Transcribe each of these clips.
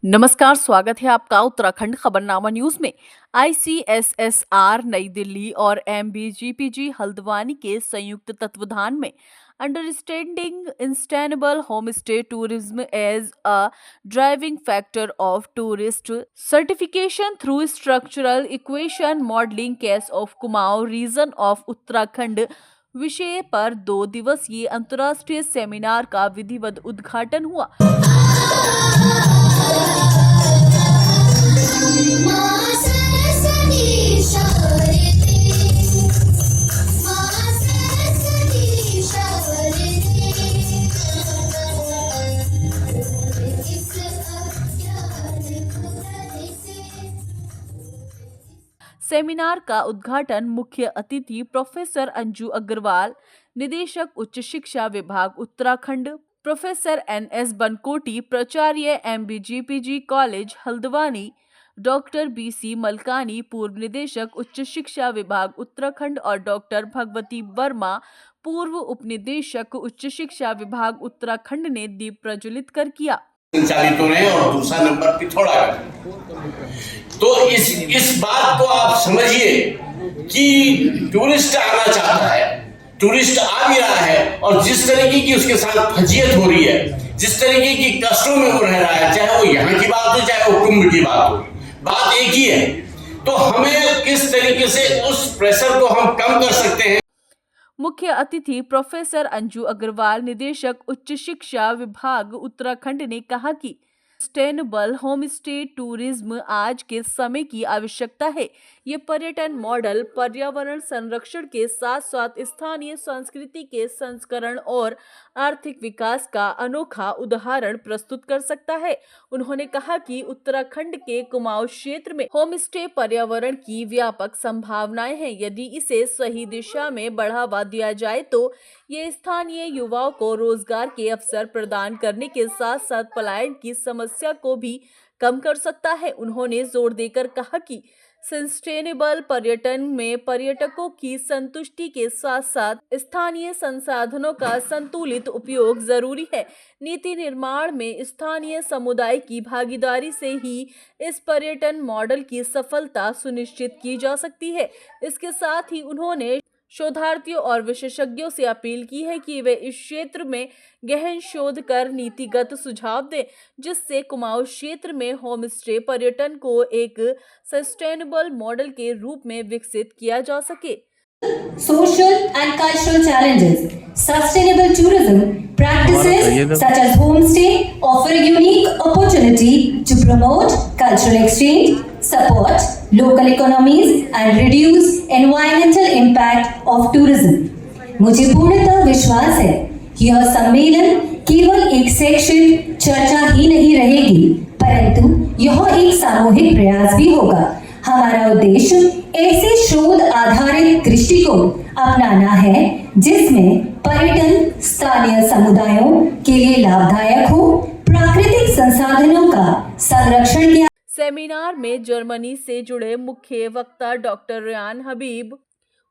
नमस्कार, स्वागत है आपका उत्तराखंड खबरनामा न्यूज में। आईसीएसएसआर नई दिल्ली और एमबीजीपीजी हल्द्वानी के संयुक्त तत्वाधान में understanding sustainable home stay tourism as a driving factor of tourist certification through structural equation modelling case of Kumaon region of Uttarakhand विषय पर 2 दिवसीय अंतर्राष्ट्रीय सेमिनार का विधिवत उद्घाटन हुआ। सेमिनार का उद्घाटन मुख्य अतिथि प्रोफेसर अंजू अग्रवाल, निदेशक उच्च शिक्षा विभाग उत्तराखंड, प्रोफेसर एनएस बनकोटी, प्राचार्य MBGPG college Haldwani, doctor BC Malkani, पूर्व निदेशक उच्च शिक्षा विभाग उत्तराखंड और डॉक्टर भगवती वर्मा, पूर्व उपनिदेशक उच्च शिक्षा विभाग उत्तराखंड ने दीप प्रज्वलित कर किया। संचालित हो रहे हैं और दूसरा नंबर पिथौरागढ़। तो इस बात को आप समझिए कि टूरिस्ट आना चाहता है, टूरिस्ट आ भी रहा है और जिस तरीके की उसके साथ फजीयत हो रही है, जिस तरीके की कष्टों में वो रह रहा है, चाहे वो यहाँ की बात हो चाहे वो कुंभ की बात हो, बात एक ही है। तो हमें किस तरीके से उस प्रेशर को हम कम कर सकते हैं। मुख्य अतिथि प्रोफेसर अंजू अग्रवाल, निदेशक उच्च शिक्षा विभाग उत्तराखंड ने कहा कि सस्टेनेबल होम स्टे टूरिज्म आज के समय की आवश्यकता है। ये पर्यटन मॉडल पर्यावरण संरक्षण के साथ साथ स्थानीय संस्कृति के संस्करण और आर्थिक विकास का अनोखा उदाहरण प्रस्तुत कर सकता है। उन्होंने कहा कि उत्तराखंड के कुमाऊं क्षेत्र में होम स्टे पर्यावरण की व्यापक संभावनाएं हैं। यदि इसे सही दिशा में बढ़ावा दिया जाए तो ये स्थानीय युवाओं को रोजगार के अवसर प्रदान करने के साथ साथ पलायन की समस्या को भी कम कर सकता है। उन्होंने जोर देकर कहा कि सस्टेनेबल पर्यटन में पर्यटकों की संतुष्टि के साथ साथ स्थानीय संसाधनों का संतुलित उपयोग जरूरी है। नीति निर्माण में स्थानीय समुदाय की भागीदारी से ही इस पर्यटन मॉडल की सफलता सुनिश्चित की जा सकती है। इसके साथ ही उन्होंने शोधार्थियों और विशेषज्ञों से अपील की है कि वे इस क्षेत्र में गहन शोध कर नीतिगत सुझाव दें, जिससे कुमाऊं क्षेत्र में होम स्टे पर्यटन को एक सस्टेनेबल मॉडल के रूप में विकसित किया जा सके। Social and cultural challenges. Sustainable tourism practices such as homestay offer a unique opportunity to promote cultural exchange, support local economies and reduce environmental impact of tourism. मुझे पूर्णतः विश्वास है कि यह सम्मेलन केवल एक शैक्षिक चर्चा ही नहीं रहेगी, परंतु यह एक सामूहिक प्रयास भी होगा। हमारा उद्देश्य ऐसे शोध आधारित दृष्टिकोण अपनाना है जिसमें पर्यटन स्थानीय समुदायों के लिए लाभदायक हो, प्राकृतिक संसाधनों का संरक्षण किया। सेमिनार में जर्मनी से जुड़े मुख्य वक्ता डॉक्टर रेयान हबीब,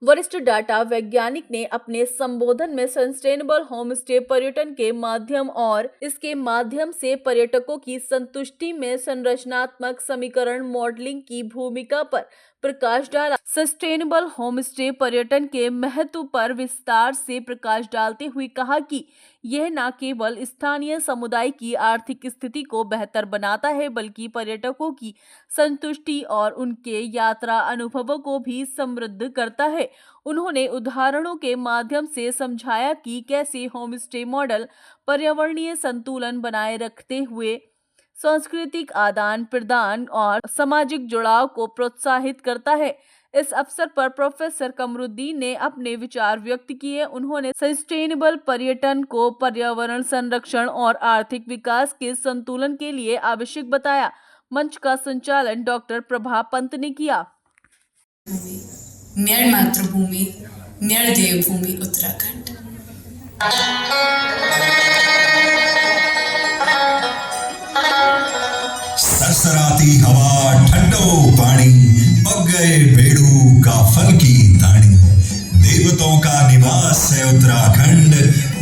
वरिष्ठ डाटा वैज्ञानिक, ने अपने संबोधन में सस्टेनेबल होम स्टे पर्यटन के माध्यम और इसके माध्यम से पर्यटकों की संतुष्टि में संरचनात्मक समीकरण मॉडलिंग की भूमिका पर प्रकाश डाला। सस्टेनेबल होम स्टे पर्यटन के महत्व पर विस्तार से प्रकाश डालते हुए कहा कि यह न केवल स्थानीय समुदाय की आर्थिक स्थिति को बेहतर बनाता है, बल्कि पर्यटकों की संतुष्टि और उनके यात्रा अनुभवों को भी समृद्ध करता है। उन्होंने उदाहरणों के माध्यम से समझाया कि कैसे होम स्टे मॉडल पर्यावरणीय संतुलन बनाए रखते हुए सांस्कृतिक आदान प्रदान और सामाजिक जुड़ाव को प्रोत्साहित करता है। इस अवसर पर प्रोफेसर कमरुद्दीन ने अपने विचार व्यक्त किए। उन्होंने सस्टेनेबल पर्यटन को पर्यावरण संरक्षण और आर्थिक विकास के संतुलन के लिए आवश्यक बताया। मंच का संचालन डॉक्टर प्रभा पंत ने किया। मेरी मातृभूमि, मेरी देवभूमि उत्तराखंड। सरसराती हवा, ठंडो पानी, पक गए बेड़ू का फल की दानी। देवताओं का निवास है उत्तराखंड,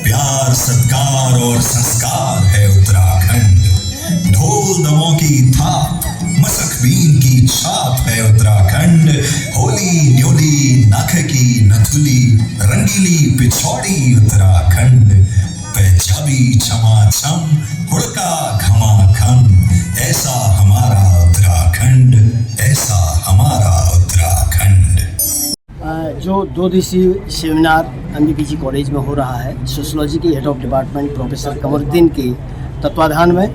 प्यार सत्कार और संस्कार है उत्तराखंड। ढोल दमों की की थाप, मसक बीन की छाप है उत्तराखंड। होली न्योली नख की नथुली, रंगीली पिछौड़ी उत्तराखंड। पंजाबी छमाछम, हुड़का घमाघम, ऐसा हमारा उत्तराखंड, ऐसा हमारा उत्तराखंड। जो 2 दिवसीय सेमिनार एनबीपीजी कॉलेज में हो रहा है, सोशोलॉजी के head of department professor Kamruddin के तत्वाधान में,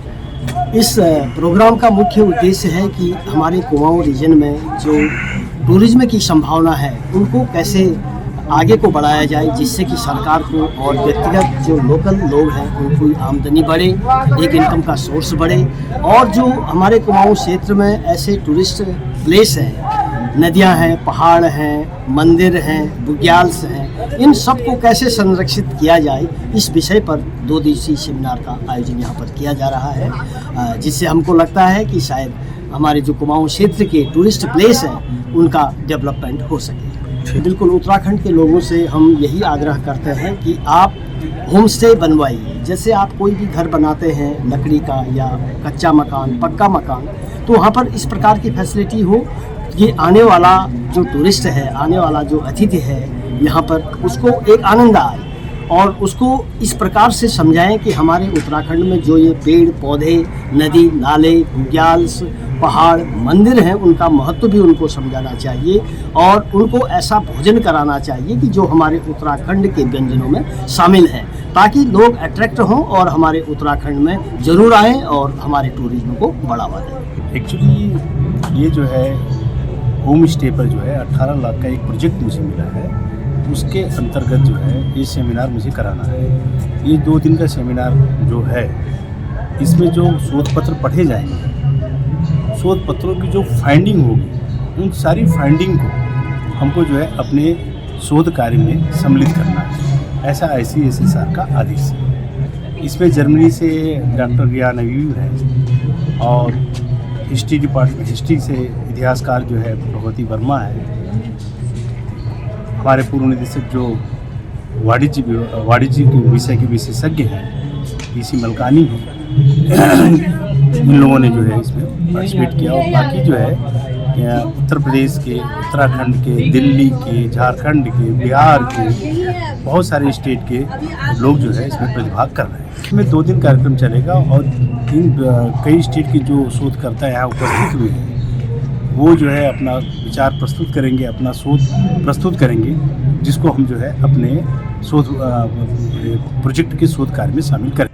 इस प्रोग्राम का मुख्य उद्देश्य है कि हमारे कुमाऊं रीजन में जो टूरिज्म की संभावना है उनको कैसे आगे को बढ़ाया जाए, जिससे कि सरकार को और व्यक्तिगत जो लोकल लोग हैं उनको आमदनी बढ़े, एक इनकम का सोर्स बढ़े। और जो हमारे कुमाऊं क्षेत्र में ऐसे टूरिस्ट प्लेस हैं, नदियां हैं, पहाड़ हैं, मंदिर हैं, बुग्याल्स हैं, इन सब को कैसे संरक्षित किया जाए, इस विषय पर 2 दिवसीय सेमिनार का आयोजन यहाँ पर किया जा रहा है, जिससे हमको लगता है कि शायद हमारे जो कुमाऊं क्षेत्र के टूरिस्ट प्लेस हैं उनका डेवलपमेंट हो सके। बिल्कुल, उत्तराखंड के लोगों से हम यही आग्रह करते हैं कि आप होम स्टे बनवाइए। जैसे आप कोई भी घर बनाते हैं लकड़ी का या कच्चा मकान, पक्का मकान, तो वहाँ पर इस प्रकार की फैसिलिटी हो कि आने वाला जो टूरिस्ट है, आने वाला जो अतिथि है यहाँ पर, उसको एक आनंद आए और उसको इस प्रकार से समझाएं कि हमारे उत्तराखंड में जो ये पेड़ पौधे, नदी नाले, बुग्याल्स, पहाड़, मंदिर हैं, उनका महत्व भी उनको समझाना चाहिए और उनको ऐसा भोजन कराना चाहिए कि जो हमारे उत्तराखंड के व्यंजनों में शामिल है, ताकि लोग अट्रैक्ट हों और हमारे उत्तराखंड में ज़रूर आएँ और हमारे टूरिज्म को बढ़ावा दें। एक्चुअली ये जो है होम स्टे पर जो है 18 लाख का एक प्रोजेक्ट मुझे मिला है, उसके अंतर्गत जो है ये सेमिनार मुझे कराना है। ये 2 दिन का सेमिनार जो है, इसमें जो शोध पत्र पढ़े जाएंगे, शोध पत्रों की जो फाइंडिंग होगी, उन सारी फाइंडिंग को हमको जो है अपने शोध कार्य में सम्मिलित करना है, ऐसा ICSSR का आदेश है। इसमें जर्मनी से डॉक्टर रियान हबीब है और हिस्ट्री डिपार्टमेंट, हिस्ट्री से इतिहासकार जो है भगवती वर्मा है, हमारे पूर्व निदेशक जो वाणिज्य के विषय के विशेषज्ञ हैं PC मलकानी हैं, इन लोगों ने जो है इसमें पार्टिसिपेट किया। और बाकी जो है उत्तर प्रदेश के, उत्तराखंड के, दिल्ली के, झारखंड के, बिहार के, बहुत सारे स्टेट के लोग जो है इसमें प्रतिभाग कर रहे हैं। इसमें 2 दिन कार्यक्रम चलेगा और कई स्टेट के जो शोधकर्ता यहाँ उपस्थित हुए हैं वो जो है अपना विचार प्रस्तुत करेंगे, अपना शोध प्रस्तुत करेंगे, जिसको हम जो है अपने शोध प्रोजेक्ट के शोध कार्य में शामिल करें।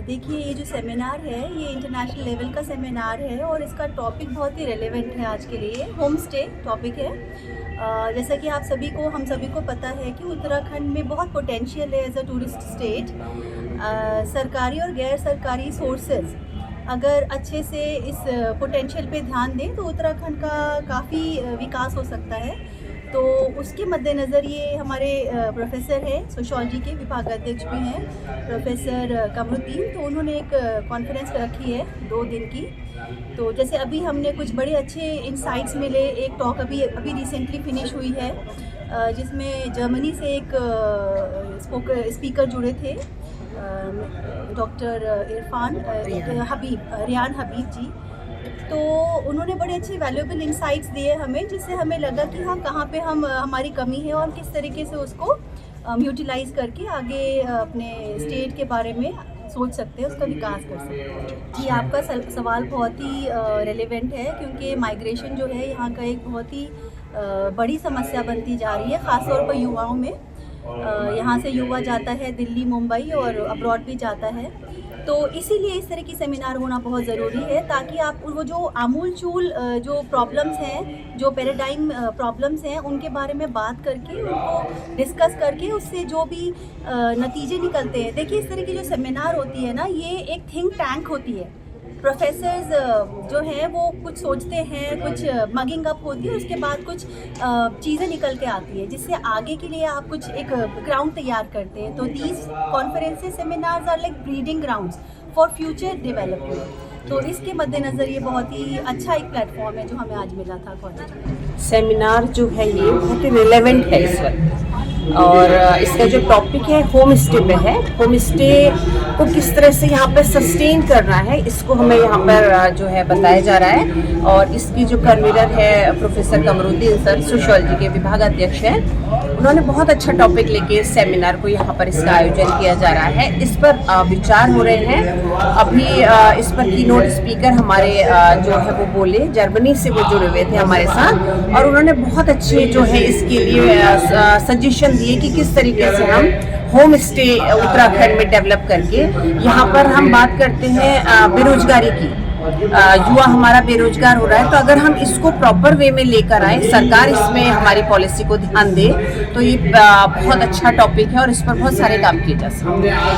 देखिए, ये जो सेमिनार है ये इंटरनेशनल लेवल का सेमिनार है और इसका टॉपिक बहुत ही रेलेवेंट है आज के लिए। होम स्टे टॉपिक है। जैसा कि आप सभी को, हम सभी को पता है कि उत्तराखंड में बहुत पोटेंशियल है एज अ टूरिस्ट स्टेट। सरकारी और गैर सरकारी सोर्सेज अगर अच्छे से इस पोटेंशियल पे ध्यान दें तो उत्तराखंड का काफ़ी विकास हो सकता है। तो उसके मद्देनज़र ये हमारे प्रोफेसर हैं, सोशियोलॉजी के विभागाध्यक्ष भी हैं, प्रोफेसर कमरुद्दीन, तो उन्होंने एक कॉन्फ्रेंस रखी है 2 दिन की। तो जैसे अभी हमने कुछ बड़े अच्छे इंसाइट्स मिले। एक टॉक अभी रिसेंटली फिनिश हुई है जिसमें जर्मनी से एक स्पीकर जुड़े थे, डॉक्टर रियान हबीब जी। तो उन्होंने बड़े अच्छे वैल्यूएबल इंसाइट्स दिए हमें, जिससे हमें लगा कि हाँ, कहाँ पे हमारी कमी है और किस तरीके से उसको यूटिलाइज करके आगे अपने स्टेट के बारे में सोच सकते हैं, उसका विकास कर सकते हैं। जी, आपका सवाल बहुत ही रेलेवेंट है, क्योंकि माइग्रेशन जो है यहाँ का एक बहुत ही बड़ी समस्या बनती जा रही है, ख़ासतौर पर युवाओं में। यहाँ से युवा जाता है दिल्ली, मुंबई और अब्रॉड भी जाता है। तो इसीलिए इस तरह की सेमिनार होना बहुत ज़रूरी है, ताकि आप वो जो आमूल-चूल जो प्रॉब्लम्स हैं, जो पैराडाइम प्रॉब्लम्स हैं, उनके बारे में बात करके, उनको डिस्कस करके उससे जो भी नतीजे निकलते हैं। देखिए, इस तरह की जो सेमिनार होती है ना, ये एक थिंक टैंक होती है। प्रोफेसर्स जो हैं वो कुछ सोचते हैं, कुछ मगिंग अप होती है, उसके बाद कुछ चीज़ें निकल के आती है, जिससे आगे के लिए आप कुछ एक ग्राउंड तैयार करते हैं। तो these conferences, seminars are like breeding grounds for future development. तो इसके मद्देनज़र ये बहुत ही अच्छा एक प्लेटफॉर्म है जो हमें आज मिला था कॉलेज में। सेमिनार जो है ये बहुत ही रिलेवेंट है इस वक्त, और इसका जो टॉपिक है होम स्टे पे है। होम स्टे को किस तरह से यहाँ पर सस्टेन करना है, इसको हमें यहाँ पर जो है बताया जा रहा है। और इसकी जो कन्वीनर है प्रोफेसर कमरुद्दीन सर, सोशियोलॉजी के विभाग अध्यक्ष हैं, उन्होंने बहुत अच्छा टॉपिक लेके सेमिनार को यहाँ पर इसका आयोजन किया जा रहा है। इस पर विचार हो रहे हैं। अभी इस पर कीनोट स्पीकर हमारे जो है वो बोले, जर्मनी से वो जुड़े हुए थे हमारे साथ, और उन्होंने बहुत अच्छे जो है इसके लिए सजेशन दिए कि किस तरीके से हम होम स्टे उत्तराखंड में डेवलप करके, यहाँ पर हम बात करते हैं बेरोजगारी की, युवा हमारा बेरोजगार हो रहा है, तो अगर हम इसको प्रॉपर वे में लेकर आए, सरकार इसमें हमारी पॉलिसी को ध्यान दे, तो ये बहुत अच्छा टॉपिक है और इस पर बहुत सारे काम किए जा सकते हैं।